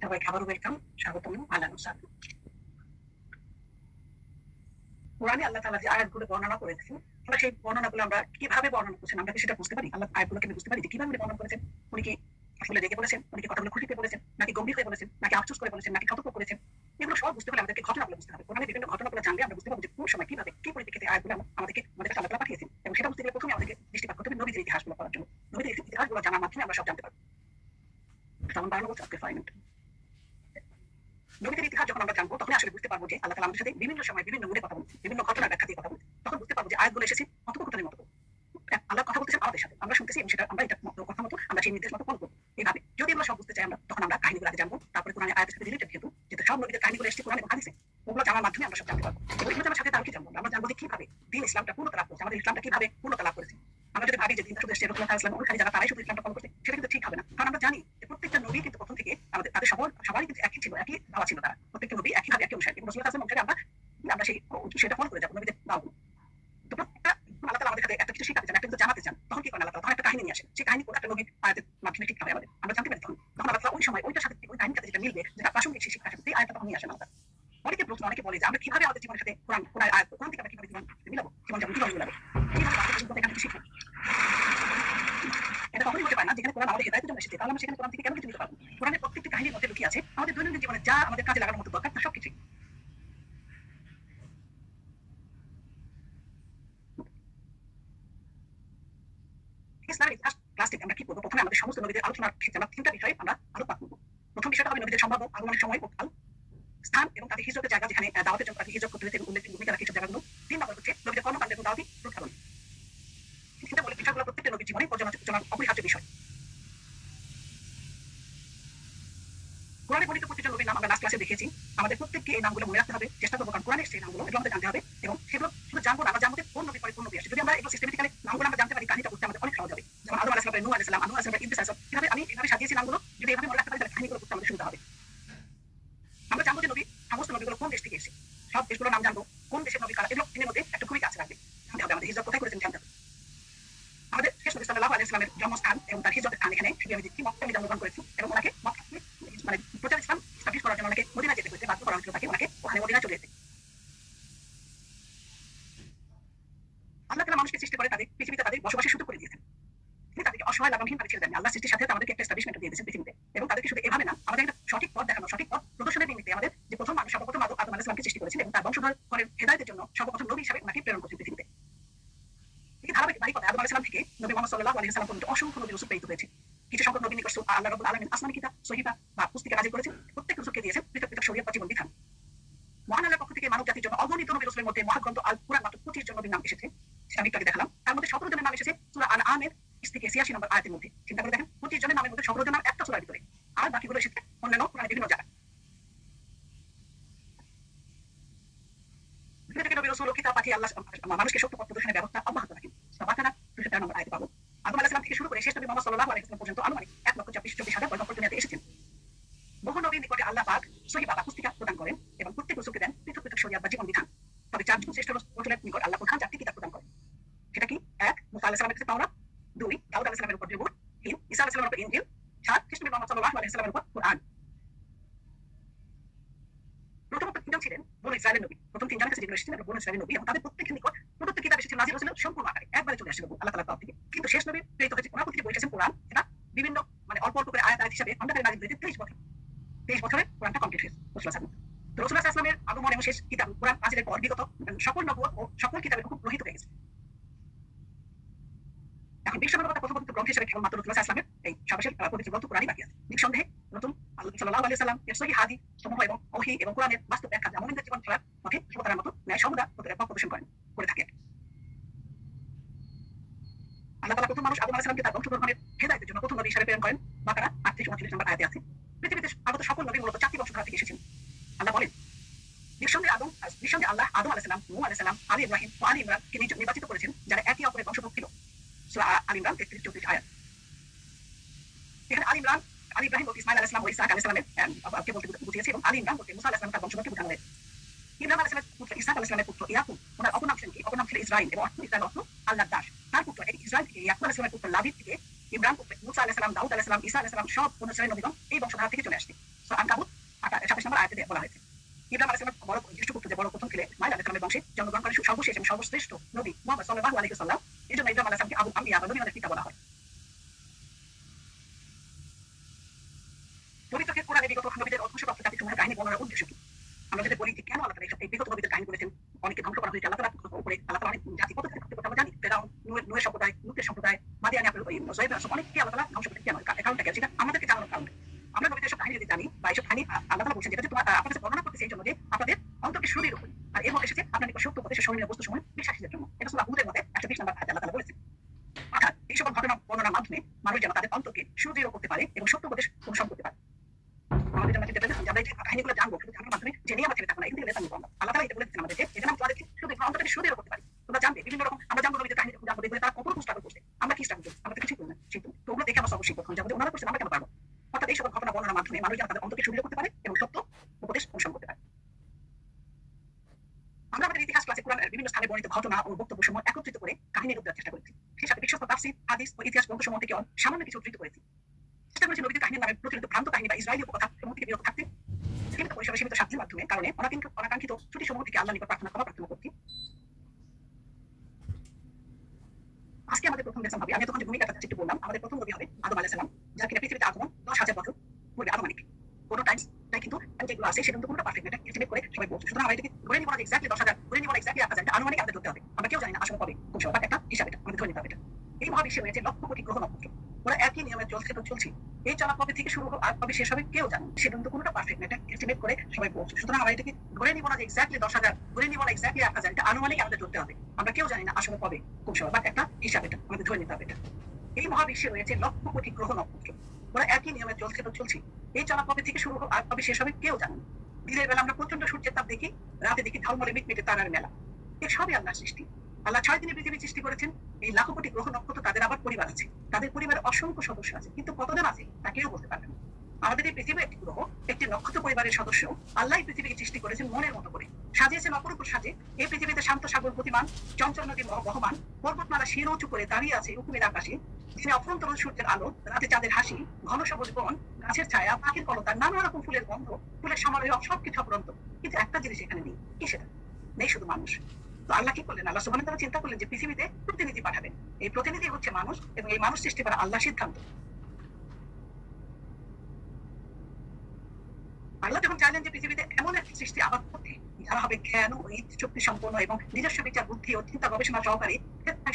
সবাইকে আবারও ওয়েলকাম, স্বাগতম। আহলান ওয়া সাহলান। কোরআনে আল্লাহ তাআলা যে আয়াতগুলো বর্ণনা করেছেন, আমরা সেই বর্ণনাগুলো আমরা কিভাবে বর্ণনা করছেন আমরা কি সেটা বুঝতে পারি? আল্লাহ আয়াতগুলোকে আমি বুঝতে পারি যে কিভাবে উনি বর্ণনা করেছেন। উনি কি আসলে রেগে বলেছেন, উনি কি কথাগুলো খুশিতে বলেছেন, নাকি গম্ভীর হয়ে বলেছেন, নাকি আফসোস করে বলেছেন, নাকি সতর্ক করেছেন? এগুলো সব বুঝতে হলে আমাদেরকে ঘটনাগুলো বুঝতে হবে। কোরআনের বিভিন্ন ঘটনাগুলো জানলে আমরা বুঝতে পারবো যে কোন সময় কিভাবে কি পরিপ্রেক্ষিতে আয়াতগুলো আমাদের কাছে আল্লাহ তাআলা পাঠিয়েছেন। এবং সেটা বুঝতে গেলে প্রথমে আমাদেরকে দৃষ্টিপাত করতে হবে নবীদের ইতিহাসগুলো পড়ার জন্য। নবীদের ইতিহাসগুলো জানার মাধ্যমে আমরা সব জানতে পারবো। তেমন বাড়ানো বলছে আজকে 5 মিনিট। নবীদের ইতিহাস যখন আমরা জানবো তখন আসলে বুঝতে পারবো যে আল্লাহ তাআলা আমাদের সাথে বিভিন্ন সময় বিভিন্ন মুডে কথা বলছেন, বিভিন্ন ঘটনার ব্যাখ্যা দিয়ে কথা বলছেন। তখন বুঝতে পারবো যে আয়াতগুলো এসেছে কথোপকথনের মতো। আল্লাহ কথা বলতেছেন আমাদের সাথে, আমরা শুনতেছি এবং সেটা আমরা এটা কথা মতো আমরা সেই নির্দেশ মতো ফলো করবো। এইভাবে যদি আমরা সব বুঝতে চাই আমরা তখন আমরা কাহিনীগুলো আগে জানবো, তারপরে কোরআনের আয়াতের সাথে রিলেটেড যেহেতু সব নবীদের কাহিনীগুলো এসেছে কোরআন এবং হাদিসে, ওগুলো জানার মাধ্যমে আমরা সব জানতে পারবো। এবং এগুলো জানার সাথে তার কি জানবো? আমরা জানবো যে কিভাবে দিন ইসলামটা পূর্ণতা লাভ করছে, আমাদের ইসলামটা কিভাবে পূর্ণতা লাভ করেছে। আমরা যদি ভাবি যে দিনটা শুধু এসেছে রাসূলুল্লাহ সাল্লাল্লাহু আলাইহি ওয়াসাল্লাম অনুসারী যারা তারাই শুধু ইসলামটা ফলো করছে, সেটা কিন্তু ঠিক হবে না। কারণ আমরা জানি যে প্রত্যেকটা নবী কিন্তু প্রথম থেকে আমাদের তাদের সবারই কিন্তু একই ছিল, একই দাওয়া ছিল। তারা প্রত্যেকটা নবী একইভাবে একই অনুসারী এবং রাসূলুল্লাহ সাল্লাল্লাহু আলাইহি ওয়াসাল্লাম আমরা সেই সেটা ফলো করে যাবো নবীদের দাওয়াগুলো। তো প্রত্যেকটা আল্লাহ তাআলা আমাদের কাছে একটা কিছু শিখাতে চান, একটা কিছু জানাতে চান, তখন কি করেন আল্লাহ তাআলা? তখন একটা কাহিনী নিয়ে আসেন। সেই কাহিনী কোন একটা নবীর আয়াতের মাধ্যমে ঠিক হবে আমাদের, আমরা জানতে পারি। তখন আল্লাহ তাআলা ওই সময় ওইটার সাথে ওই কাহিনীর সাথে যেটা মিলবে, যেটা প্রাসঙ্গিক সেই শিক্ষার সাথে সেই আয়াতটা তখন নিয়ে আসেন আল্লাহ। অনেকে প্রশ্ন অনেকে বলে যে আমরা কিভাবে আমাদের জীবনের সাথে কোরআন থেকে আমরা কিভাবে জীবন মিলাবো, জীবন যেমন কিভাবে মিলাবো, কিভাবে আমাদের এখান থেকে শিখবো? এটা কখনোই হতে পারে না। যেখানে কোরআন আমাদের হেদায়েতের জন্য এসেছে তাহলে আমরা সেখানে কোরআন থেকে কেন কিছু নিতে পারবো? কোরআনের প্রত্যেকটি কাহিনীর মধ্যে লুকিয়ে আছে আমাদের দৈনন্দিন জীবনে যা আমাদের কাজে লাগানোর মতো দরকার তা সবকিছুই। ইসলামের ইতিহাস ক্লাস থেকে আমরা কি করবো? প্রথমে আমাদের সমস্ত নবীদের আলোচনার ক্ষেত্রে আমরা তিনটা বিষয়ে আমরা আলোকপাত করবো। প্রথম বিষয়টা হবে নবীদের সম্ভাব্য আগমনের সময় ও কাল, স্থান এবং তাদের হিজরতের জায়গা, যেখানে দাওয়াতের জন্য তাদের হিজরত করতে হয়েছে এবং উল্লেখযোগ্য ভূমিকা রাখে সব জায়গাগুলো। 3 নম্বর হচ্ছে নবীদের কর্মকাণ্ড এবং দাওয়াতি প্রত্যাবরণ। চিন্তা বলে বিষয়গুলো প্রত্যেকটা নবীর জীবনে পর্যালোচনার অপরিহার্য বিষয়। কোরআনে বর্ণিত প্রত্যেকটা নবীর নাম আমরা লাস্ট ক্লাসে দেখেছি। আমাদের প্রত্যেককে এই নামগুলো মনে রাখতে হবে, চেষ্টা করবো, কারণ কোরআনে সেই নামগুলো এগুলো আমাদের জানতে হবে এবং সেগুলো শুধু জানবো না, আমরা জানবো কোন নবী পরে কোন নবী আসে। যদি আমরা এগুলো সিস্টেমেটিক্যালি নামগুলো আমরা জানতে পারি, কাহিনীটা বুঝতে আমাদের অনেক সহজ হবে। যেমন আদম আলাইহিস সালাম, নূহ আলাইহিস সালাম, নূহ আলাইহিস সালাম, ইদ্রিস আলাইহিস সালাম, কিভাবে আমি এভাবে সাজিয়েছি নামগুলো, যদি এভাবে মনে রাখতে পারি তাহলে কাহিনীগুলো বুঝতে আমাদের সুবিধা হবে। আমরা জানবো যে নবী সমস্ত নবীগুলো কোন দেশ থেকে এসেছে, সব দেশগুলোর নাম জানবো, কোন দেশের নবী কারা, এগুলো দিনের মধ্যে একটা খুবই কাছে রাখবে। জানতে হবে আমাদের হিজরত কোথায় করেছেন জানতে হবে। আমাদের শেষ নবী সাল্লাল্লাহু আলাইহি ওয়াসাল্লামের জন্মস্থান এবং তার হিজরতের স্থান এখানে শুধু আমি দেখি মক্কায় জন্মগ্রহণ করেছি এবং ওনাকে মক্কা মানে প্রচার ইসলাম স্থাপিত করার জন্য ওনাকে মদিনা যেতে হয়েছে, বাধ্য করা হয়েছিল তাকে, ওনাকে ওখানে মদিনা চলে যেতে। আল্লাহ তাআলা মানুষকে সৃষ্টি করে তাদের পৃথিবীতে তাদের বসবাসের সুযোগ করে দিয়েছেন। তিনি তাদেরকে অসহায় লাগামহীনভাবে ছেড়ে দেননি। আল্লাহ সৃষ্টির সাথে আমাদেরকে একটা এস্টাবলিশমেন্ট দিয়ে দিয়েছেন পৃথিবীতে এবং তাদেরকে শুধু এভাবে না, আমাদের একটা সঠিক পথ দেখানো, সঠিক পথ প্রদর্শনের নিমিত্তে আমাদের যে প্রথম মানুষ সর্বপ্রথম আদম আলাইহিস সালামকে সৃষ্টি করেছিলেন এবং তার বংশধরের হেদায়েতের জন্য সর্বপ্রথম নবী হিসেবে ওনাকে প্রেরণ করেছেন পৃথিবীতে। এই ধারাবাহিকতায় আদম আলাইহিস সালাম থেকে নবী মুহাম্মদ সাল্লাল্লাহু আলাইহি ওয়াসাল্লাম পর্যন্ত অসংখ্য নবী রাসূল প্রেরিত হয়েছে। কিছু সংখ্যক নবী নিকট আল্লাহ রাব্বুল আলামিন আসমানী কিতাব, সহিফা বা পুস্তিকা নাযিল করেছেন। প্রত্যেক রাসূলকে দিয়েছেন পৃথক পৃথক শরীয়ত বা জীবন বিধান। মহান আল্লাহর পক্ষ থেকে মানব জাতির জন্য অগণিত নবী রাসূলের মধ্যে মহাগ্রন্থ আল কুরআন মাত্র 25 জন নবীর নাম এসেছে, সেটা আমি একটু আগে দেখালাম। তার মধ্যে 17 জনের নাম এসেছে সূরা আল-আনআমের 86 নম্বর আয়াতের মধ্যে। চিন্তা করে দেখেন, 25 জনের নামের মধ্যে 17 জন নাম একটা সূরার ভিতরে, আর বাকিগুলো এসেছে অন্যান্য কোরআনের বিভিন্ন জায়গায়। পৃথিবী থেকে নবী রাসূল ও কিতাব পাঠিয়ে আল্লাহ মানুষকে সত্য পথ প্রদর্শনের ব্যবস্থা অব্যাহত রাখেন। সূরা বাকারা 213 নম্বর আয়াতে পাবো। আদম আলাইহিস সালাম থেকে শুরু করে শেষ নবী মুহাম্মদ সাল্লাল্লাহু আলাইহি ওয়াসাল্লাম পর্যন্ত আনুমানিক 1,24,000 পয়গম্বর দুনিয়াতে এসেছেন। বহু নবীর নিকটে আল্লাহ পাক সহিফা বা পুস্তিকা প্রদান করেন এবং প্রত্যেক রাসূলকে দেন পৃথক পৃথক শরীয়ত বা জীবন বিধান। তবে 4 জন শ্রেষ্ঠ রাসূলের নিকট আল্লাহ প্রধান 4টি কিতাব প্রদান করেন। সেটা কি? 1 মূসা আলাইহিস সালামের কাছে তাওরাত, 2 দাউদ আলাইহিস সালামের উপর জবুর, 3 ঈসা আলাইহিস সালামের উপর ইনজিল, 4 খ্রিস্ট নবী মুহাম্মদ সাল্লাল্লাহু আলাইহি ওয়াসাল্লামের উপর কুরআন। প্রথম 3 জন ছিলেন বনু ইসরাঈলের নবী। প্রথম 3 জনের কাছে যেগুলো এসেছিলেন বনু ইসরাঈলের নবী এবং তাদের প্রত্যেকের নিকট প্রদত্ত কিতাব এসেছিল নাযিল হয়েছিল সম্পূর্ণ আকারে, একবারে চলে আসছিল আল্লাহ তাআলার তরফ থেকে। কিন্তু শেষ নবী প্রেরিত হয়েছে ওনার প্রতি বই এসেছেন কোরআন, এটা বিভিন্ন মানে অল্প অল্প করে আয়াত আয়াত হিসেবে খণ্ডাকারে নাযিল হয়েছে 23 বছর। 23 বছরে কোরআনটা কমপ্লিট হয়েছে রাসূলুল্লাহ সাল্লাল্লাহু আলাইহি ওয়াসাল্লাম। তো রাসূলুল্লাহ সাল্লাল্লাহু আলাইহি ওয়াসাল্লামের আগমন এবং শেষ কিতাব কোরআন নাযিলের পর বিগত সকল নবুয়ত ও সকল কিতাবের হুকুম রহিত হয়ে গেছে। এখন বিশ্বমানবতার প্রথম গ্রন্থ হিসেবে কেবলমাত্র রাসূলুল্লাহ সাল্লাল্লাহু আলাইহি ওয়াসাল্লামের এই সর্বশেষ পবিত্র গ্রন্থ কোরআনই বাকি আছে। নিঃসন্দেহে নতুন আল্লাহ সাল্লাল্লাহু আলাইহি ওয়াসাল্লাম এর সহিহ হাদিস সমূহ এবং ওহী এবং কোরআনের বাস্তব ব্যাখ্যা যা মুমিনদের জীবন চলার পথে সততার মতো ন্যায় সর্বদা পথ প্রদর্শন করে থাকে। আল্লাহ তাআলা প্রথম মানুষ আদম আলাইহিস সালামকে তার বংশধরগণের হেদায়েতের জন্য প্রথম নবী হিসেবে প্রেরণ করেন। বাকারা 38-39 নম্বর আয়াতে আছে। পৃথিবীতে আগত সকল নবী মূলত 4টি বংশধারা থেকে এসেছেন। আল্লাহ বলেন, নিঃসন্দেহে আল্লাহ আদম আলাইহিস সালাম, নূহ আলাইহিস সালাম, আলী ইব্রাহিম ও আলী ইমরানকে নির্বাচিত করেছেন যারা একে অপরের বংশধর ছিল। সূরা আল ইমরান 33-34 আয়াত। এখানে আলী ইব্রাহিম বলতে ইসমাঈল আলাইহিস সালাম ও ইসহাক আলাইহিস সালামের কে বলতে বুঝিয়েছে এবং আলী ইমরান বলতে মুসা আলাইহিস সালাম তার বংশধরকে বোঝানো হয়েছে। ইব্রাহিম আলাইহিস সালামের পুত্র ইসহাক আলাইহিস সালামের পুত্র ইয়াকুব, ওনার অপর নাম ছিল কি? অপর নাম ছিল ইসরাঈল এবং ইসরাঈল অর্থ আল্লাহর দাস। তার পুত্র ইসরাঈল থেকে ইয়াকুব আলাইহিস সালামের পুত্র লাবীদ থেকে ইব্রাহিম পুত্র মুসা আলাইহিস সালাম, দাউদ আলাইহিস সালাম, ঈসা আলাইহিস সালাম সব বনু ইসরাঈল নবীগণ এই বংশধারা থেকে চলে আসছে। সূরা আনকাবুত বলা হয়েছে। ইব্রাহিম আলাইহিস সালাম বড় জ্যেষ্ঠ পুত্র যে বড় প্রথম ছেলে ইসমাঈল আলাইহিস সালামের বংশে জন্মগ্রহণ করে সর্বশেষ এবং সর্বশ্রেষ্ঠ নবী মুহাম্মদ সাল্লাল্লাহু আলাইহি ওয়াসাল্লাম। এজন্য ইব্রাহিম আলাইহিস সালামকে আবুল আম্বিয়া বা নবীদের পিতা বলা হয়। পবিত্র কোরআনে বিগত নবীদের অধ্বংসপ্রাপ্ত জাতিসমূহের কাহিনী বর্ণনার উদ্দেশ্য কি? আমরা যদি বলি যে কেন আল্লাহ তাআলা এই বিগত নবীদের কাহিনী বলেছেন, অনেকে ধ্বংস করা হয়েছে আল্লাহ তাআলার উপরে, আল্লাহ তাআলা অনেক জাতি কত থেকে করতে আমরা জানি। ফেরাউন, নূহের সম্প্রদায়, লূতের সম্প্রদায়, মাদিয়ানি, যুয়াইব, অনেককে আল্লাহ তাআলা ধ্বংস করতে কেন? কারণটা কি? সেটা আমাদেরকে জানানোর কারণে। আমরা নবীদের সব কাহিনী যদি জানি বা এইসব কাহিনী আল্লাহ তাআলা বলছেন, যেটা আপনাদের বর্ণনা করতেছে এই জন্য যে আপনাদের অন্তরকে সুদৃঢ় করুন। আর এর মধ্যে এসেছে আপনার নিকট সত্য উপদেশের স্মরণীয় বস্তু সময় বিশ্বাসীদের জন্য। এটা সূরা হুদের মধ্যে 120 নম্বর আয়াতে আল্লাহ তাআলা বলেছেন। অর্থাৎ এই সকল ঘটনা বর্ণনার মাধ্যমে মানুষ যেন তাদের অন্তরকে সুদৃঢ় করতে পারে এবং সত্য উপদেশ অনুসরণ করতে পারে। আমাদের জন্য চিন্তা করেন যে আমরা এই কাহিনীগুলো জানবো, কিন্তু জানার মাধ্যমে জেনে আমার চিন্তা করা এগুলো লেখা নিব আমরা। আল্লাহ তাআলা এটা বলেছেন আমাদেরকে, এটা আমরা তোমাদেরকে শুধু অন্তরকে সুদৃঢ় করতে পারি। তোমরা জানবে বিভিন্ন রকম, আমরা জানবো নবীদের কাহিনী জানবো, দেখবে তারা কত স্ট্রাগল করছে, আমরা কি স্ট্রাগল করছি, আমরা তো কিছুই করি না। সেই তো ওগুলো দেখে আমরা সব শিখবো, যাবো ওনারা করছেন আমরা কেন পারবো। অর্থাৎ এই সকল ঘটনা বর্ণনার মাধ্যমে মানুষ যেন তাদের অন্তরকে সুদৃঢ় করতে পারে এবং সত্য উপদেশ অনুসরণ করতে পারে। আমরা আমাদের ইতিহাস ক্লাসে কোরআনের বিভিন্ন স্থানে বর্ণিত ঘটনা ও বক্তব্য সমূহ একত্রিত করে কাহিনী রূপ দেওয়ার চেষ্টা করেছি। সেই সাথে বিশ্বস্ত তাফসীর, হাদিস ও ইতিহাস গ্রন্থ সমূহ থেকে সামান্য কিছু উদ্ধৃত করেছি। চেষ্টা করেছি নবীদের কাহিনীর নামে প্রচলিত ভ্রান্ত কাহিনী বা ইসরায়েলি উপকথা সমূহ থেকে বিরত থাকতে, সীমিত পরিসরে সীমিত সাধ্যের মাধ্যমে কারণে অনাকাঙ্ক্ষিত ত্রুটি সমূহ থেকে আল্লাহর নিকট ক্ষমা প্রার্থনা করছি। আজকে আমাদের প্রথম লেসন হবে, আমি তখন যে ভূমিকাটা একটু বললাম, আমাদের প্রথম নবী হবে আদম আলাইহিস সালাম, যার কিনা পৃথিবীতে আগমন 10,000 বছর পূর্বে আনুমানিক। কোনো টাইমস তাই কিন্তু যেগুলো আছে সেটা কোনোটা পারফেক্ট এটা এস্টিমেট করে সবাই বলছে। সুতরাং আমরা এটাকে ধরে নিব না এক্স্যাক্টলি 10,000, ধরে নিব না এক্স্যাক্টলি 1,000, এটা আনুমানিক আমাদের ধরতে হবে। আমরা কেউ জানি না আসলে কবে কোন সময়, একটা হিসাব এটা আমাদের ধরে নিতে হবে। এটা এই মহাবিশ্বে রয়েছে লক্ষ কোটি গ্রহ নক্ষত্র, ওরা একই নিয়মে চলছে। এই চলা কবে থেকে শুরু আর কবে শেষ হবে কেউ জানে, সেটা কিন্তু কোনোটা পারফেক্ট না, এটা এস্টিমেট করে সবাই বলছে। সুতরাং আমরা এটাকে ধরে নিব না যে এক্স্যাক্টলি 10,000, ধরে নিব না এক্স্যাক্টলি 1,000, এটা আনুমানিক আমাদের ধরতে হবে। আমরা কেউ জানি না আসলে কবে কোন সময়, বাট একটা হিসাব এটা আমাদের ধরে নিতে হবে। এটা এই মহাবিশ্বে রয়েছে লক্ষ কোটি গ্রহ নক্ষত্র, ওরা একই নিয়মে চলছে। এই চলা কবে থেকে শুরু আর কবে শেষ হবে কেউ জানে। দিনের বেলা আমরা প্রচন্ড সূর্যের তাপ দেখি, রাতে দেখি ঝলমলে মিটমিটে তারার মেলা। এই সবই আল্লাহর সৃষ্টি। আল্লাহ 6 দিনে পৃথিবী সৃষ্টি করেছেন। এই লাখ কোটি গ্রহ নক্ষত্র তাদের আবার পরিবার আছে, তাদের পরিবারে অসংখ্য সদস্য আছে, কিন্তু কতজন আছে তা কেউ বলতে পারবে না। আমাদের এই পৃথিবী একটি গ্রহ, একটি নক্ষত্র পরিবারের সদস্য। আল্লাহ পৃথিবীকে সৃষ্টি করেছেন মনের মতো করে, সাজিয়েছেন অপরূপ সাজে। এই পৃথিবীতে শান্ত সাগর গতিমান, চঞ্চল নদী বহমান, পর্বতমালা শির উঁচু করে দাঁড়িয়ে আছে উপকূলের আকাশে। দিনে অফুরন্ত সূর্যের আলো, রাতে চাঁদের হাসি, ঘন সবুজ বন, গাছের ছায়া, পাখির কলতার, নানা রকম ফুলের গন্ধ, ফুলের সমারোহ, সবকিছু অপরন্ত। কিন্তু একটা জিনিস এখানে নেই, কি সেটা? নেই শুধু মানুষ। তো আল্লাহ কি করলেন? আল্লাহ সুবহানাহু ওয়া তাআলা চিন্তা করলেন যে পৃথিবীতে প্রতিনিধি পাঠাবেন। এই প্রতিনিধি হচ্ছে মানুষ, এবং এই মানুষ সৃষ্টি করা আল্লাহর সিদ্ধান্ত। আল্লাহ যখন চাইলেন যে পৃথিবীতে এমন একটি সৃষ্টি আবাদ করতে, যারা হবে জ্ঞান ও শক্তি সম্পন্ন এবং নিজস্ব বিচার বুদ্ধি ও চিন্তা গবেষণা সহকারী,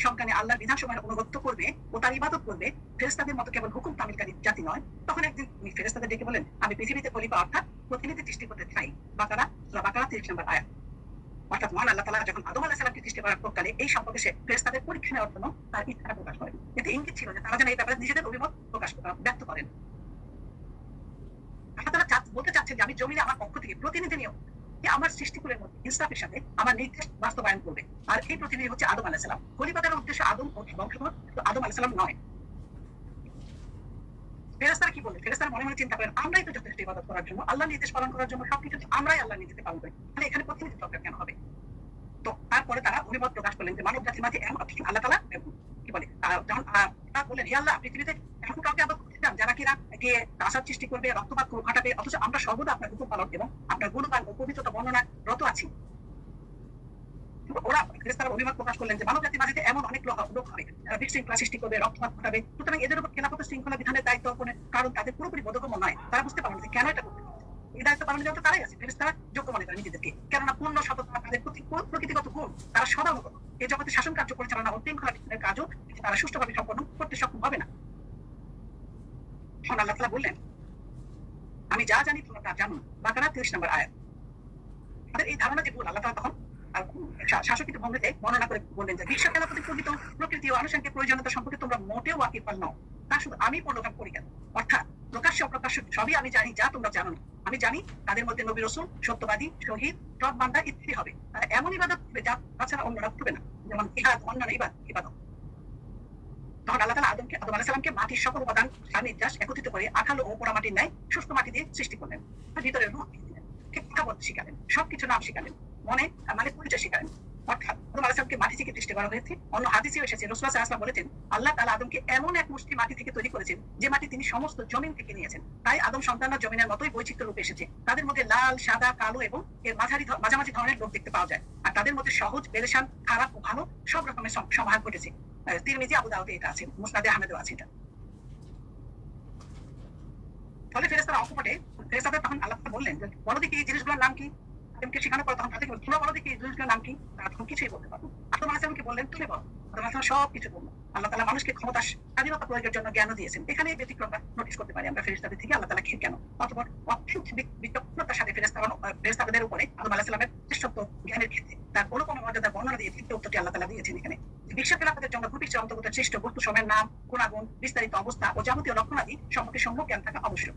সজ্ঞানে আল্লাহর বিধান সময়ের অনুগত্য করবে ও তার ইবাদত করবে, ফেরেশতাদের মতো কেবল হুকুম তামিলকারী জাতি নয়। তখন একদিন তিনি ফেরেশতাদের ডেকে বলেন, আমি পৃথিবীতে খলিফা অর্থাৎ প্রতিনিধি সৃষ্টি করতে চাই। সূরা বাকারা 30 নম্বর আয়াত। অর্থাৎ মহান আল্লাহ তাআলা যখন আদম আলাইহিস সালামকে সৃষ্টি করার পরকালে এই সম্পর্কে সে ফেরেশতাদের পরীক্ষা নেওয়ার জন্য তার ইচ্ছা প্রকাশ করেন। এতে ইঙ্গিত ছিল যে তারা যেন এই ব্যাপারে নিজেদের অভিমত ব্যক্ত করেন। আল্লাহ তাআলা বলতে চাচ্ছেন যে আমি জমিনে আমার পক্ষ থেকে প্রতিনিধি নিয়োগ, যে আমার সৃষ্টিকুলের মধ্যে ইনসাফের সাথে আমার নির্দেশ বাস্তবায়ন করবে। আর এই প্রতিনিধি হচ্ছে আদম আলাইহিস সালাম। খলিফাদের উদ্দেশ্য আদম ও বংশধর, আদম আলাইহিস সালাম নয়। ফেরেশতারা কি বললেন? ফেরেশতারা মনে মনে চিন্তা করেন, আমরাই তো যথেষ্ট ইবাদত করার জন্য, আল্লাহর নির্দেশ পালন করার জন্য সবকিছু আমরাই আল্লাহর নির্দেশ পালন করি, তাহলে এখানে প্রতিনিধি দরকার কেন হবে? তো তারপরে তারা অভিমত প্রকাশ করলেন যে মানব জাতির মাঝে এমন আল্লাহ তাআলা কি বলে, যখন তারা বললেন, হে আল্লাহ, পৃথিবীতে এমন কাউকে আবাদ করতে চান যারা কিনা গিয়ে আসাদ সৃষ্টি করবে, রক্তপাত ঘটাবে, অথচ আমরা সর্বদা আপনার হুকুম পালন এবং আপনার গুণগান ও পবিত্রতা বর্ণনা রত আছি। ওরা ফেরেশতারা অভিমত প্রকাশ করলেন যে মানব জাতির মাঝে এমন অনেক লোক হবে যারা বিশৃঙ্খলা সৃষ্টি করবে, রক্তপাত ঘটাবে। সুতরাং এদের উপর খেলাফত শৃঙ্খলা বিধানের দায়িত্ব অর্পণের কারণ তাদের পুরোপুরি বোধগম্য নয়। তারা বুঝতে পারেন যে কেন এটা করতে হবে। এই দায়িত্ব পালনের জন্য তারাই আছে, ফেরেশতারা যোগ্য মনে করেন নিজেদেরকে, কেননা পূর্ণ সততা তাদের প্রকৃতিগত গুণ, তারা সদা অনুগত। এই জগতে শাসন কার্য পরিচালনা ও শৃঙ্খলা বিধানের কাজও তারা সুষ্ঠুভাবে সম্পন্ন করতে সক্ষম হবে না। আল্লাহ তাআলা বললেন, আমি যা জানি তোমরা তা জানো। বাকারা 30 নম্বর আয়াত। তাদের এই ধারণা যে ভুল, আল্লাহ তাআলা তখন শাসকিত ভঙ্গিতে বর্ণনা করে বললেন যে বিশ্ব খেলাপতি প্রকৃত প্রকৃতি ও আনুষঙ্গিক প্রয়োজনীয়তা সম্পর্কে তোমরা মোটেও ওয়াকিফাল নও, তা শুধু আমি পূর্ণকাম করি কেন। অর্থাৎ প্রকাশ্য অপ্রকাশ্য সবই আমি জানি, যা তোমরা জানো না। আমি জানি তাদের মধ্যে নবী রাসূল, সত্যবাদী, শহীদ, সৎ বান্দা ইত্যাদি হবে। তারা এমন ইবাদত করবে যা তাছাড়া অন্যরা করবে না, যেমন জিহাদ, অন্যান্য ইবাদত। তখন আল্লাহ তাআলা আদম আলাইহিস সালামকে মাটির সকল উপাদান সার নির্যাস একত্রিত করে আঠালো ও পোড়া মাটির ন্যায় শুষ্ক মাটি দিয়ে সৃষ্টি করলেন। ভিতরে রূহ দিলেন, কথা বলতে শিখালেন, সবকিছু নাম শিখালেন, মনে মানে পরিচয় শিখালেন। অর্থাৎ আদম আলাইহিসসালামকে মাটি থেকে সৃষ্টি করা হয়েছে। অন্য হাদিসেও এসেছে রাসূলুল্লাহ সাল্লাল্লাহু আলাইহি ওয়াসাল্লাম বলেছেন, আল্লাহ তাআলা আদমকে এমন এক মুষ্টি মাটি থেকে তৈরি করেছেন যে মাটি তিনি সমস্ত জমিন থেকে নিয়েছেন। তাই আদম সন্তানরা জমিনের মতোই বৈচিত্র্য রূপে এসেছে। তাদের মধ্যে লাল, সাদা, কালো এবং এর মাঝামাঝি ধরনের লোক দেখতে পাওয়া যায়। আর তাদের মধ্যে সহজ, পেরেশান, খারাপ ও ভালো সব রকমের সমাহার ঘটেছে। তিরমিজি, আবু দাউদে এটা আছে, মুসনাদে আহমেদেও আছে এটা। ফলে ফেরেশতারা অকপটে ফেরেশতাদের তখন আল্লাহ বললেন যে বলো দেখি এই জিনিসগুলোর নাম কি? আদমকে শেখানোর পর তখন তাদেরকে তোমরা বলো দেখি এই জিনিসগুলোর নাম কি? তারা তখন কিছুই বলতে পারবে। আদম আলাইহিসসালামকে বললেন তুমি বলো। আদম আলাইহিসসালাম সব কিছু বলল। আল্লাহ তাআলা মানুষকে ক্ষমতা, স্বাধীনতা প্রয়োগের জন্য জ্ঞানও দিয়েছেন। এখানে ব্যতিক্রমটা নোটিস করতে পারি আমরা ফেরেশতাদের থেকে আল্লাহ তাআলা কেন। অতঃপর অত্যন্ত বিচক্ষণতার সাথে ফেরেশতাদের উপরে আদম আলাইহিসসালামের শ্রেষ্ঠত্ব জ্ঞানের ক্ষেত্রে তার অনুপম মর্যাদার বর্ণনা দিয়ে তৃতীয় উত্তরটি আল্লাহ তাআলা দিয়েছেন এখানে। বিশ্ব খেলাফতের জন্য ভূপৃষ্ঠের অন্তর্গত সৃষ্ট বস্তু সময়ের নাম, গুণাগুণ, বিস্তারিত অবস্থা ও যাবতীয় লক্ষণাদি সম্পর্কে সম্যক জ্ঞান থাকা আবশ্যক।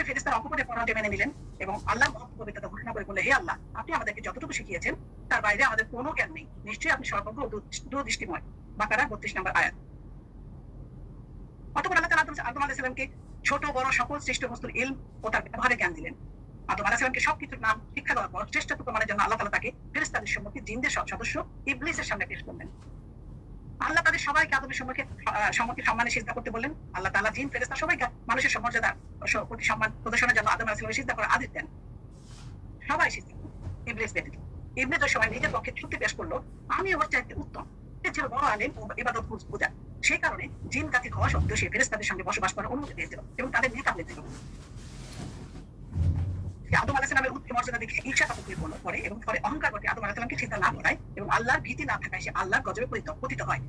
ফেরেশতারা অকপটে পরাজয় মেনে নিলেন এবং আল্লাহর মহত্ত্বতা ঘোষণা করে বললেন, হে আল্লাহ, আপনি আমাদেরকে যতটুকু শিখিয়েছেন তার বাইরে আমাদের কোনো জ্ঞান নেই। নিশ্চয়ই আপনি সর্বজ্ঞ ও দূরদৃষ্টিময়। বাকারা 32 নম্বর আয়াত। অতঃপর আল্লাহ তাআলা আদম আলাইহিস সালামকে ছোট বড় সকল সৃষ্ট বস্তুর ইলম ও তার ব্যবহারের জ্ঞান দিলেন। আদম আলাইহিস সালামকে সবকিছুর নাম শিক্ষা দেওয়ার পর শ্রেষ্ঠত্ব প্রমাণের জন্য আল্লাহ তাআলা তাকে ফেরেশতাদের সম্মুখে জিনদের সদস্য ইবলিসের সামনে পেশ করলেন। আল্লাহ তাদের সবাইকে আদমের সম্মুখে সম্মানে সিজদা করতে বললেন। আল্লাহ তাআলা জিন, ফেরেশতা সবাইকে মানুষের মর্যাদা প্রতি সম্মান প্রদর্শনের জন্য আদম আলাইহিস সালামের সিজদা করার আদেশ দেন। সবাই সিজদা, ইবলিস ব্যতীত। ইবলিস ওই সময় নিজের পক্ষে যুক্তি পেশ করলো, আমি ওর চাইতে উত্তম। সে ছিল বড় আলেম ও ইবাদত বুঝা। সেই কারণে জিন জাতি হওয়া সত্ত্বেও সে ফেরেশতাদের সঙ্গে বসবাস করার অনুমতি দিয়েছিল এবং তাদের নেতা হয়েছিল। আদম আলাইহিস সালামের উচ্চ মর্যাদা দেখে ঈর্ষা করে এবং পরে অহংকার করে আদম আলাইহিস সালামকে চিন্তা না করায় এবং আল্লাহর ভীতি না থাকায় সে আল্লাহর গজবে পতিত হয়।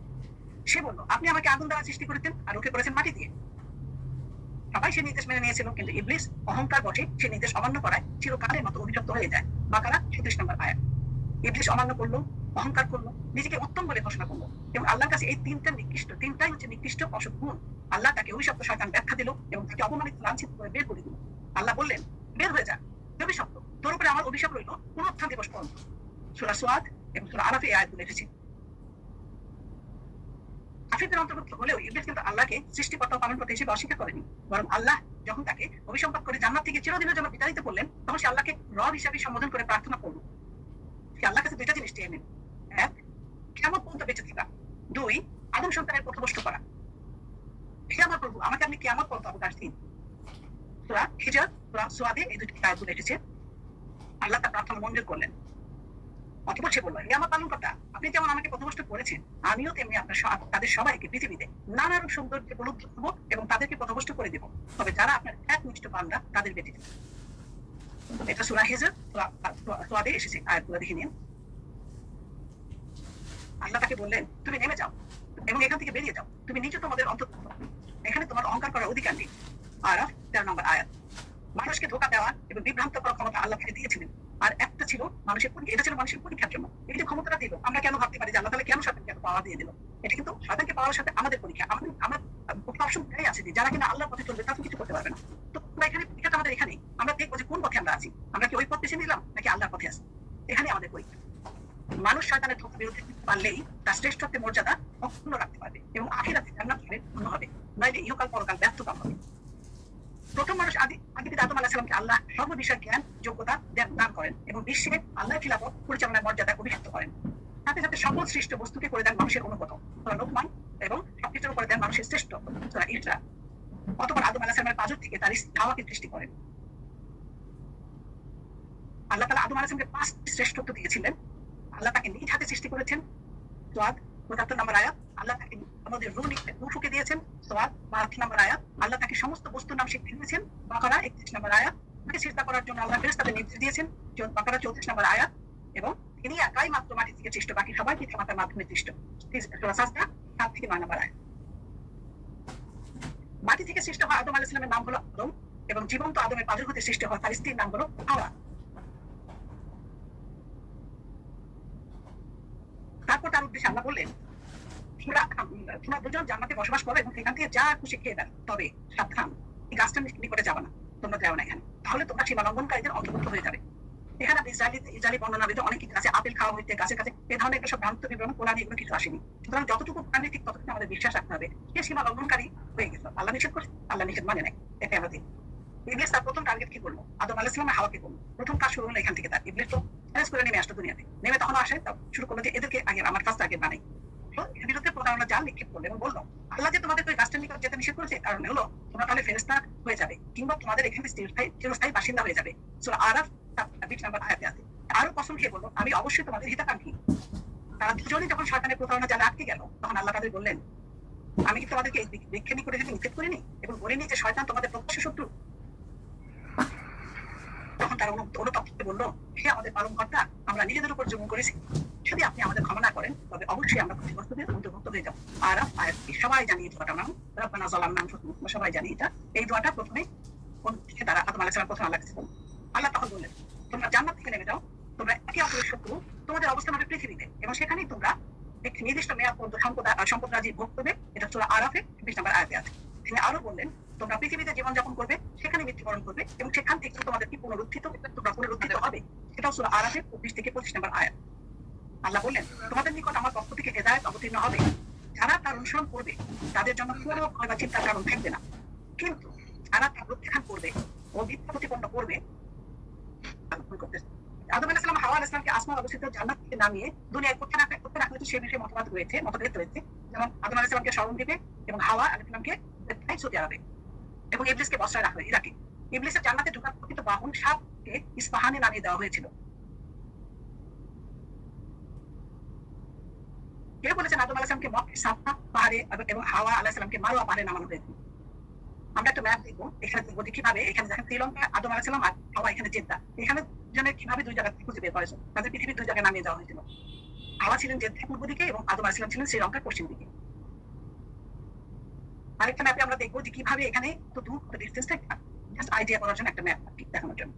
সে বলল, আপনি আমাকে আগুন দ্বারা সৃষ্টি করেছেন আর ওকে করেছেন মাটি দিয়ে। সবাই সে নির্দেশ মেনে নিয়েছিল, কিন্তু ইবলিস অহংকার বটে সে নির্দেশ অমান্য করায় চিরকালের মতো অভিশপ্ত হয়ে যায়। বাকারা 36 নম্বর আয়াত। ইবলিস অমান্য করলো, অহংকার করলো, নিজেকে উত্তম বলে ঘোষণা করলো এবং আল্লাহর কাছে এই তিনটাই হচ্ছে নিকৃষ্ট অসৎ গুণ। আল্লাহ তাকে অভিশপ্ত শয়তান ব্যাখ্যা দিল এবং তাকে অপমানিত, লাঞ্ছিত করে বের করে দিল। আল্লাহ বললেন, বের হয়ে যা, অভিশপ্ত, তোর উপরে আমার অভিশাপ রইল পুনরুত্থান দিবস পর্যন্ত। সূরা সুয়াদ এবং সূরা আরাফে এই আয়াতগুলো এসেছে। কাফিরদের অন্তর্ভুক্ত হলেও ইবলিস কিন্তু আল্লাহকে সৃষ্টিকর্তা ও পালনকর্তা হিসেবে অস্বীকার করেনি। বরং আল্লাহ যখন তাকে অভিসম্পাদ করে জান্নাত থেকে চিরদিনের জন্য বিতাড়িত করলেন, তখন সে আল্লাহকে রব হিসাবে সম্বোধন করে প্রার্থনা করল। সে আল্লাহর কাছে দুইটা জিনিস চেয়ে নেন। এক, কিয়ামত পর্যন্ত বেঁচে থাকা। দুই, আদম সন্তানের পথভ্রষ্ট করা। হে আমার প্রভু, আমাকে আপনি কিয়ামত পর্যন্ত অবকাশ দিন। সূরা হিজর, সূরা সুয়াদে এই দুটি আয়াতগুলো এসেছে। আল্লাহ তার প্রার্থনা মঞ্জুর করলেন। অতঃপর সে বলল, হে আমার পালনকর্তা, আপনি যেমন আমাকে পথভ্রষ্ট করেছেন, আমিও তেমনি তাদের সবাইকে পৃথিবীতে নানা রূপ সৌন্দর্যে উপলব্ধ করব এবং তাদেরকে পথভ্রষ্ট করে দেব, তবে যারা আপনার একনিষ্ঠ বান্দা তাদের ব্যতীত। এটা সূরা হিজর সুয়াদে এসেছে, আয়াতগুলো দেখে নিন। আল্লাহ তাকে বললেন, তুমি নেমে যাও এবং এখান থেকে বেরিয়ে যাও, তুমি নিজে তোমাদের অন্তর্ভুক্ত, এখানে তোমার অহংকার করার অধিকার নেই। আরাফ 13 নম্বর আয়াত। মানুষকে ধোঁকা দেওয়া এবং বিভ্রান্ত করার ক্ষমতা আল্লাহ তাকে দিয়েছিলেন। আর একটা ছিল এটা ছিল মানুষের পরীক্ষার জন্য। এই যে ক্ষমতাটা দিল, আমরা কেন ভাবতে পারি যে আল্লাহ তাআলা কেন শয়তানকে পাওয়া দিয়ে দিল? এটা কিন্তু শয়তানকে পাওয়ার সাথে আমাদের পরীক্ষা। আমরা অপশন প্রায় আছে যে যারা কিনা আল্লাহর পথে চলবে তারা কিছু করতে পারবে না। তো এখানে পরীক্ষাটা আমাদের এখানেই। আমরা দেখবো যে কোন পথে আমরা আছি, আমরা কি ওই পথ বেছে নিলাম নাকি আল্লাহর পথে আছি। এখানে আমাদের পরীক্ষা। মানুষ শয়তানের ধোঁকা বিরুদ্ধে পারলেই তার শ্রেষ্ঠত্বের মর্যাদা অক্ষুণ্ণ রাখতে পারবে এবং আখিরাতে জান্নাত পাবে, পূর্ণ হবে, নইলে ইহকাল পরকাল ব্যর্থতা হবে। প্রথম মানুষ আদিপিতা আদম আলাইহিস সালামকে আল্লাহ সর্ববিষয়ে জ্ঞান, যোগ্যতা দান করেন এবং বিশ্বে আল্লাহর খিলাফত পরিচালনার মর্যাদা অভিষিক্ত করেন। সাথে সাথে সকল সৃষ্ট বস্তুকে করে দেন মানুষের অনুগত, সূরা লোকমান, এবং সবকিছুর উপরে দেন মানুষের শ্রেষ্ঠ, সূরা ইসরা। অতঃপর আদম আলাইহিস সালামের পাঁজর থেকে তার স্ত্রী হাওয়াকে সৃষ্টি করেন। আল্লাহ তাআলা আদম আলাইহিস সালামকে 5টি শ্রেষ্ঠত্ব দিয়েছিলেন। আল্লাহ তাকে নিজ হাতে সৃষ্টি করেছেন, সুয়াদ ৭৫ নম্বর আয়াত। আল্লাহ তাকে আমাদের রূহ ফুঁকে দিয়েছেন, সুয়াদ ৫ নম্বর আয়াত। আল্লাহ তাকে সমস্ত বস্তুর নাম শিখতে দিয়েছেন, বাকারা ৩১ নম্বর আয়াত। তাকে সিজদা করার জন্য আল্লাহ ফেরেশতাদের নির্দেশ দিয়েছেন, বাকারা ৩৪ নম্বর আয়াত। এবং তিনি একাই মাত্র মাটি থেকে সৃষ্ট, বাকি সবাই পিতামাতার মাধ্যমে সৃষ্ট, সূরা সাজদা ৭ থেকে ৯ নম্বর আয়াত। মাটি থেকে সৃষ্ট হওয়া আদম আলাইহিস সালামের নাম হলো আদম এবং জীবন্ত আদমের পাঁজর হতে সৃষ্টি হওয়া তার স্ত্রীর নাম হলো হাওয়া। তারপর তার উদ্দেশ্যে আল্লাহ বললেন, তোমরা দুজন জান্নাতে বসবাস করো এবং সেখান থেকে যা খুশি খেয়ে দেন, তবে সাবধান, এই গাছটা নিকটে যাবে না, তোমরা যাও না এখানে, তাহলে তোমরা সীমা লঙ্ঘনকারীদের অন্তর্ভুক্ত হয়ে যাবে। এখানে আপনি ইসরায়েলি বর্ণনাবিদ অনেক কিছু আছে, আপেল খাওয়া হইতে গাছে কাছে, এ ধরনের একটা সব ভ্রান্ত বিবরণ কোরআনে এগুলো কিছু আসেনি। সুতরাং যতটুকু কোরআনে ঠিক ততটুকু আমাদের বিশ্বাস রাখতে হবে। কে সীমা লঙ্ঘনকারী হয়ে গেছিল, আল্লাহ নিষেধ করছে, আল্লাহ নিষেধ মানে নাই, এটাই আমরা দেখি। ইবলিস তার প্রথম টার্গেট কি করলো? আদম আলাইহিস সালাম হাওয়াকে করলো। প্রথম কাজ শুরু হলো এখান থেকে। তার ইবলিস তো চ্যালেঞ্জ করে নেমে আসতো দুনিয়াতে, নেমে তখন আসে শুরু কারণে হলো তোমরা তাহলে ফেরেশতা হয়ে যাবে কিংবা তোমাদের এখানে চিরস্থায়ী বাসিন্দা হয়ে যাবে। সূরা আরাফ 20 নম্বর আয়াতে আছে। আরো কসম খেয়ে বলল আমি অবশ্যই তোমাদের হিতাকাঙ্ক্ষী। তারা দুজনেই যখন শয়তানের প্রতারণা জালে আটকে গেল তখন আল্লাহ তাদের বললেন আমি কি তোমাদেরকে এই বৃক্ষের নিকটে যেতে নিষেধ করিনি এবং বলিনি যে শয়তান তোমাদের প্রত্যক্ষ শত্রু? তখন তারা অনুতপ্ত বলল হে আমাদের পালনকর্তা, আমরা নিজেদের উপর জুলুম করেছি, যদি আপনি আমাদের ক্ষমা না করেন তবে অবশ্যই আমরা ক্ষতিগ্রস্তদের অন্তর্ভুক্ত হয়ে যাব। আরাফ আয়াতটি সবাই জানি এই দোয়াটার নাম রব্বানা যালামনা আনফুসানা, সবাই জানি এটা। এই দোয়াটা প্রথমে তারা আদম আলাইহিস সালাম প্রথমে আল্লাহ কাছে বলল। আল্লাহ তখন বললেন তোমরা জান্নাত থেকে নেমে যাও, তোমরা একে অপরের শত্রু, তোমাদের অবস্থান হবে পৃথিবীতে এবং সেখানেই তোমরা একটি নির্দিষ্ট মেয়াদ পর্যন্ত সম্পদ রাজি ভোগ করবে। এটা সূরা আরাফে 20 নম্বর আয়াতে আছে। তিনি আরো বললেন তোমরা পৃথিবীতে জীবনযাপন করবে, সেখানে মৃত্যুবরণ করবে এবং সেখান থেকে তোমাদের কি পুনরুত্থিত হবে। সেটাও সূরা আরাফে 20 থেকে 25 নম্বর আয়াত। আল্লাহ বললেন তোমাদের নিকট আমার পক্ষ থেকে হেদায়েত অবতীর্ণ হবে, যারা তার অনুসরণ করবে তাদের জন্য কোনো ভয় বা চিন্তার কারণ থাকবে না, কিন্তু যারা তার প্রত্যাখ্যান করবে ও মিথ্যা প্রতিপন্ন করবে। আদম আলাইহিস সালাম হাওয়া আলাইহিস সালামকে আসমান অবস্থিত জান্নাত থেকে নামিয়ে দুনিয়ায় করতে রাখলে সে বিষয়ে মতভেদ রয়েছে। যেমন আদম আলাইহিস সালামকে স্মরণ দিবে এবং হাওয়া আলাইহিস সালামকে সৌদি আরবে এবং ইবলিসকে বসরায় রাখবে ইরাকে। ইবলিসের জান্নাতে ঢোকার প্রকৃত বাহন সাপকে ইস্পাহানে নামিয়ে দেওয়া হয়েছিল। কেউ বলেছেন আদম আলাইহিস সালামকে মক্কার সাফা পাহাড়ে এবং হাওয়া আলাইহিস সালামকে মারওয়া পাহাড়ে নামানো হয়েছিল। আমরা একটা ম্যাপ দেখবো, এখানে দেখবো যে কিভাবে এখানে দেখেন শ্রীলঙ্কা আদম আলাইহিস সালাম আর হাওয়া এখানে জেদ্দা, এখানে জন্য কিভাবে দুই জায়গা থেকে খুঁজে বের করেছে, তাদের পৃথিবীর দুই জায়গায় নামিয়ে দেওয়া হয়েছিল। হাওয়া ছিলেন জেদ্দার পূর্ব দিকে এবং আদম আলাইহিস সালাম ছিলেন শ্রীলঙ্কার পশ্চিম দিকে। আরেকটা ম্যাপে আমরা দেখবো যে কিভাবে এখানে তো দূর ডিস্টেন্সটা জাস্ট আইডিয়া করার জন্য একটা ম্যাপ দেখানোর জন্য।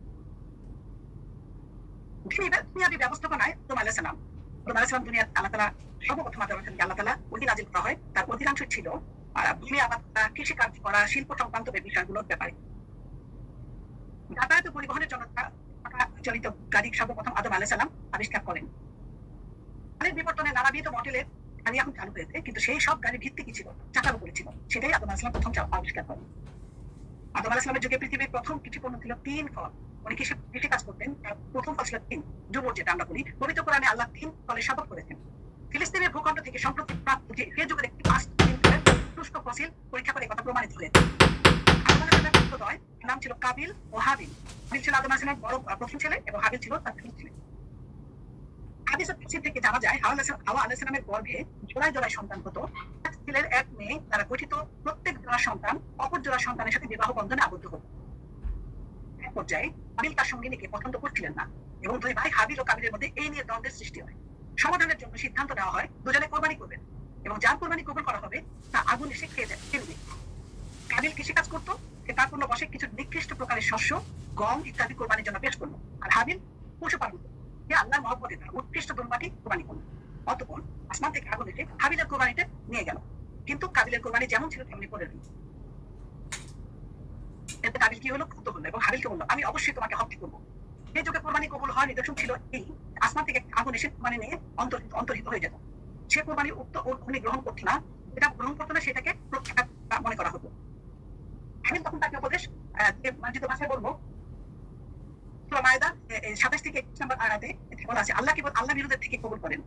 দুনিয়াবী ব্যবস্থাপনায় আদম আলাইহিস সালাম দুনিয়া আল্লাহ তাআলা সর্বপ্রথম আদম আল্লাহ তাআলা ওহী নাযিল করা হয়, তার অধিকাংশ ছিল ভূমি আবাদ করা, কৃষি কাজ করা, শিল্প সংক্রান্ত বিষয়গুলোর ব্যাপারে। যাতায়াত পরিবহনের জন্য চালিত গাড়ি সর্বপ্রথম আদম আলাইহিস সালাম আবিষ্কার করেন। গাড়ির বিবর্তনে নানাবিধ মডেলের গাড়ি এখন চালু হয়েছে, কিন্তু সেই সব গাড়ির ভিত্তি কি ছিল? চাকার উপরে ছিল। সেটাই আদম আলাইহিস সালাম প্রথম আবিষ্কার করেন। আদম আলাইহিস সালামের যুগে পৃথিবীর প্রথম কৃষিপণ্য ছিল 3 ফল। উনি কৃষি কাজ করতেন, তার প্রথম ফল ছিল 3 জুবর, যেটা আমরা বলি। পবিত্র কোরআনে আল্লাহ 3 ফলের শপথ করেছেন। ফিলিস্তিনের ভূখণ্ড থেকে সম্প্রতি প্রাপ্ত যে যুগের একটি শুষ্ক ফসিল পরীক্ষা করে কথা প্রমাণিত হয়েছে। আদম আলাইহিস সালামের পুত্রদ্বয় নাম ছিল কাবিল ও হাবিল। কাবিল ছিল আদম আলাইহিস সালামের বড় প্রথম ছেলে এবং হাবিল ছিল তার দ্বিতীয় ছেলে। হাদিস ও তাফসীর থেকে জানা যায় হাওয়া আলাইহিস সালামের গর্ভে জোড়ায় সন্তান হতো। এক ছেলের এক মেয়ে দ্বারা গঠিত প্রত্যেক জোড়া সন্তান অপর জোড়া সন্তানের সাথে বিবাহ বন্ধনে আবদ্ধ হতো। এক পর্যায়ে হাবিল তার সঙ্গিনীকে পছন্দ করছিলেন না এবং দুই ভাই হাবিল ও কাবিলের মধ্যে এই নিয়ে দ্বন্দ্বের সৃষ্টি হয়। সমাধানের জন্য সিদ্ধান্ত নেওয়া হয় দুজনে কোরবানি করবেন এবং যার কোরবানি কবুল করা হবে তা আগুন এসে খেয়ে ফেলবে। কাবিল কৃষিকাজ করতো, সে তার পূর্ণ বসে কিছু নিকৃষ্ট প্রকারের শস্য, গম ইত্যাদি কোরবানির জন্য পেশ করলো। আর হাবিল পশুপালন করতো, সে আল্লাহর মহব্বতে তার উৎকৃষ্ট দুর্বাটি কোরবানি করলো। অতঃপর আসমান থেকে আগুন এসে হাবিলের কোরবানিতে নিয়ে গেল, কিন্তু কাবিলের কোরবানি যেমন ছিল তেমনি করে দিল। এতে কাবিল কি হলো? ক্ষুব্ধ হলো এবং হাবিলকে বললো আমি অবশ্যই তোমাকে হত্যা করবো। এই যুগে কোরবানি কবুল হওয়ার নিদর্শন ছিল এই, আসমান থেকে আগুন এসে কোরবানি নিয়ে অন্তর্হিত হয়ে যেত। সে কোরবানি উক্ত অগ্নি গ্রহণ করতো না, যেটা গ্রহণ করতো না সেটাকে প্রত্যাঘাত মনে করা হতো। হাবিল তখন তাকে উপদেশ মার্জিত ভাষায় বলবো, সূরা মায়দা 27 থেকে 21 নম্বর আয়াতে বলা আছে আল্লাহ কেবল আল্লাহ বিরুদ্ধে থেকে কবুল করেন।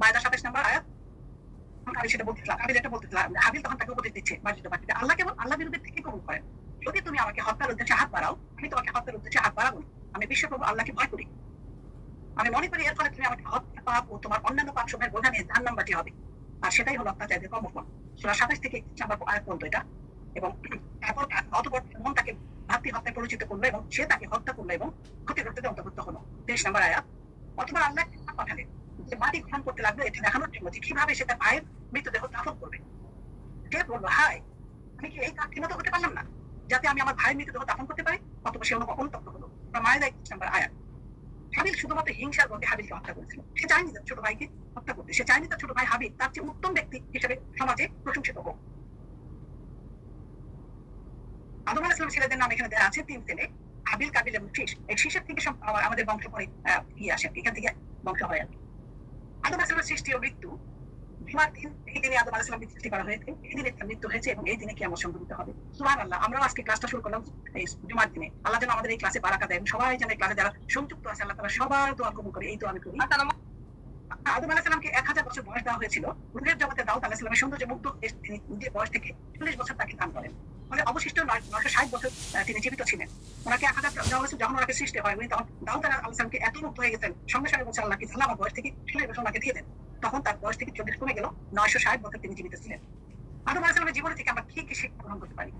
মায়দা 27 নম্বর আয়াত। কাবিল সেটা বলতেছিলাম, কাবিল এটা বলতেছিলাম, হাবিল তখন তাকে উপদেশ দিচ্ছে মার্জিত ভাষাতে আল্লাহ কেবল আল্লাহ বিরুদ্ধে থেকে কবুল করেন। যদি তুমি আমাকে হত্যার উদ্দেশ্যে হাত বাড়াও, আমি তোমাকে হত্যার উদ্দেশ্যে হাত বাড়াবো না। আমি বিশ্বপ্রভু আল্লাহকে ভয় করি। আমি মনে করি এর ফলে তুমি আমাকে হত্যা পাপ ও তোমার অন্যান্য পাপ সময়ের বোঝা নিয়ে জাহান্নামবাসী হবে। আর সেটাই হলো অত্যাচারীদের কর্মফল। সূরা 27 থেকে 21 নম্বর আয়াত পর্যন্ত এটা। এবং অতঃপর মন তাকে ভাতৃ হত্যায় পরিচিত করলো এবং সে তাকে হত্যা করলো এবং ক্ষতিগ্রস্তদের অন্তর্ভুক্ত হলো। 23 নম্বর আয়াত। অথবা আল্লাহ পাঠালেন যে মাটি গ্রহণ করতে লাগলো এটা দেখানোর জন্য যে কিভাবে সে তার ভাইয়ের মৃতদেহ দাফন করবে। সে বললো হায়, আমি কি এই কাজ ঠিকমতো করতে পারলাম না যাতে আমি আমার ভাইয়ের মৃতদেহ দাফন করতে পারি? অথবা সে অনুতপ্ত হলো। মায়দা 21 নম্বর আয়াত। হাবিল শুধুমাত্র হিংসার বলতে হাবিলকে হত্যা করেছিল। সে চায়নি তার ছোট ভাইকে হত্যা করতে। সে চায়নি তার ছোট ভাই হাবিল তার চেয়ে উত্তম ব্যক্তি হিসেবে সমাজে প্রশংসিত হোক। আদম আলাইহিস সালামের ছেলেদের নাম এখানে দেওয়া আছে 3 ছেলে, হাবিল, কাবিল এবং শীষ। এই শীষের থেকে আমাদের বংশ পরে আসে, এখান থেকে বংশ হয় আর কি। আদম আলাইহিস সালামের সৃষ্টি ও মৃত্যু জুমার দিন, এই দিনে আদম আলাইহিস সালামকে সৃষ্টি করা হয়েছে, এই দিনে তার মৃত্যু হয়েছে এবং এই দিনে কিয়ামত সংঘটিত হবে। সুবহানাল্লাহ। আমরাও আজকে ক্লাসটা শুরু করলাম এই জুমার দিনে। আল্লাহ যেন আমাদের এই ক্লাসে বারাকা দেয় এবং সবাই যেন এই ক্লাসে যারা সংযুক্ত আছে আল্লাহ তাআলা সবার দোয়া কবুল করে, এই দোয়া আমি করি। আদম আলাহিসাল্লামকে 1000 বছর বয়স দেওয়া হয়েছিল। রূহের জগতে দাউদ আলাহিসাল্লামের সৌন্দর্য মুগ্ধ তিনি নিজের বয়স থেকে 40 বছর তাকে দান করেন। ফলে অবশিষ্ট 960 বছর তিনি জীবিত ছিলেন। ওনাকে 1000 দেওয়া হয়েছিল যখন ওনাকে সৃষ্টি হয়। উনি তখন দাউদ আলাহিসাল্লামকে এত মুগ্ধ হয়ে গেছেন, সঙ্গে সঙ্গে বলছে আল্লাহকে, তাহলে আমার বয়স থেকে 40 বছর ওনাকে দিয়ে দেন। তখন তার বয়স থেকে 40 কমে গেল, 960 বছর তিনি জীবিত ছিলেন। আদম আলাহিসাল্লামের জীবন থেকে আমরা কি কি শিক্ষা গ্রহণ করতে পারি?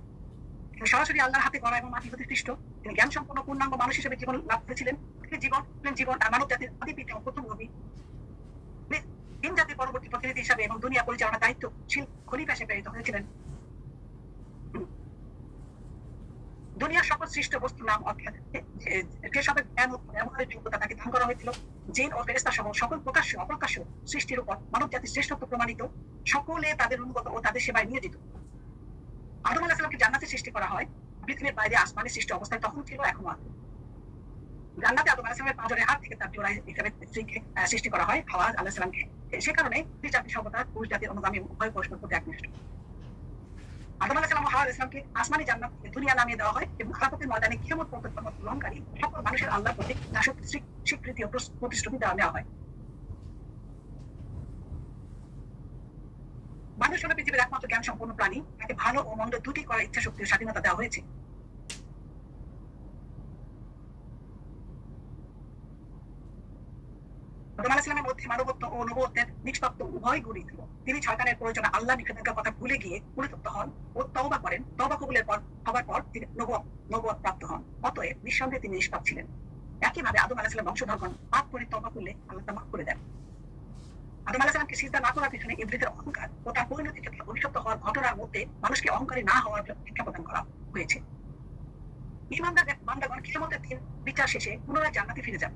তিনি সরাসরি আল্লাহর হাতে গড়া এবং মাটি হতে সৃষ্ট। তিনি জ্ঞান সম্পন্ন পূর্ণাঙ্গ মানুষ হিসেবে জীবন লাভ করেছিলেন। তিনি জীবন আর মানব জাতির আদি পিতা ও প্রথম নবী। তিন জাতির পরবর্তী প্রতিনিধি হিসাবে এবং দুনিয়া পরিচালনার দায়িত্বশীল খলিফা হিসেবে প্রেরিত হয়েছিলেন। দুনিয়ার সকল সৃষ্ট বস্তুর নাম যেসবের জ্ঞান ও ব্যবহারের যোগ্যতা তাকে দান করা হয়েছিল, জিন ও ফেরেশতা সহ সকল প্রকাশ্য অপ্রকাশ্য সৃষ্টির উপর মানব জাতির শ্রেষ্ঠত্ব প্রমাণিত, সকলে তাদের অনুগত ও তাদের সেবায় নিয়োজিত। আদম আলাইহিস সালামকে জান্নাতে সৃষ্টি করা হয় পৃথিবীর বাইরে আসমানে সৃষ্টি অবস্থায়, তখন ছিল এখনো আছে। জান্নাতে আদম আলাইহিস সালামের পাঁজরের হাত থেকে তার জোড়া হিসেবে স্ত্রীকে সৃষ্টি করা হয়, হাওয়া আলাইহিস সালামকে। সে কারণে স্ত্রী জাতি সর্বদা পুরুষ জাতির অনুগামী, উভয় পরস্পর প্রতি একনিষ্ঠ। আদম আলাইহিস সালাম ও হাওয়া আলাইহিস সালামকে আসমানি জান্নাত থেকে দুনিয়া নামিয়ে দেওয়া হয় এবং আরাফাতের ময়দানে কিয়ামত পর্যন্ত গ্রহণকারী সকল মানুষের আল্লাহর প্রতি দাসত্ব স্বীকৃতি ও প্রতিশ্রুতি দেওয়া হয়। মানুষ হলো পৃথিবীর একমাত্র জ্ঞান সম্পন্ন প্রাণী, তাকে ভালো ও মন্দ দুটি করার ইচ্ছা শক্তি ও স্বাধীনতা দেওয়া হয়েছে। আদম আলাইহিস সালামের মধ্যে মানবত্ব ও নবুওতের নিষ্পাপ্ত উভয় গুণই ছিল। তিনি শয়তানের প্রয়োজনে আল্লাহ নিষেধাজ্ঞার কথা ভুলে গিয়ে পরিতৃপ্ত হন ও তওবা করেন। তওবা কবুলের পর হবার পর তিনি নবুওত প্রাপ্ত হন। অতএব নিঃসন্দেহে তিনি নিষ্পাপ ছিলেন। একইভাবে আদম আলাইহিস সালামের বংশধরগণ পাপ করে তওবা করলে আল্লাহ তা মাফ করে দেন। আদম আলাইহিস সালামকে সিজদা না করার পিছনে ইবলীসের অহংকার ও তার পরিণতি থেকে অভিশপ্ত হওয়ার ঘটনার মধ্যে মানুষকে অহংকারী না হওয়ার শিক্ষা প্রদান করা হয়েছে। ঈমানদার বান্দাগণ কিয়ামতের দিন বিচার শেষে পুনরায় জান্নাতে ফিরে যান।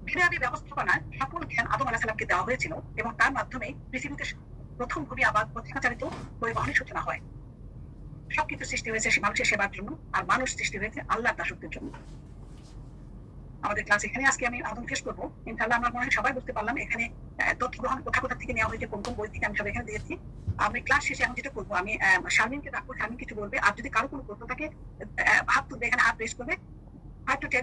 দুনিয়াবী ব্যবস্থাপনার সকল জ্ঞান আদম আলাইহিস সালামকে দেওয়া হয়েছিল এবং তার মাধ্যমে পৃথিবীতে প্রথম ভূমি আবাদ পথিকাচালিত পরিবহনের সূচনা হয়। সবকিছু সৃষ্টি হয়েছে মানুষের সেবার জন্য, আর মানুষ সৃষ্টি হয়েছে আল্লাহর দাসত্বের জন্য। আমাদের ক্লাস এখানে আজকে আমি আদম শেষ করবো। ইনশাআল্লাহ আমরা মনে হয় সবাই বুঝতে পারলাম এখানে তথ্য গ্রহণ কোথা থেকে নেওয়া হয়েছে, কোন কোন বই থেকে, আমি সব এখানে দিয়েছি। আমি ক্লাস শেষে এখন যেটা করবো, আমি শারমিনকে ডাকবো, শারমিন কিছু বলবে। আর যদি কারো কোনো প্রশ্ন থাকে হাত তুলবে, এখানে হাত রেজ করবে। 5 to 10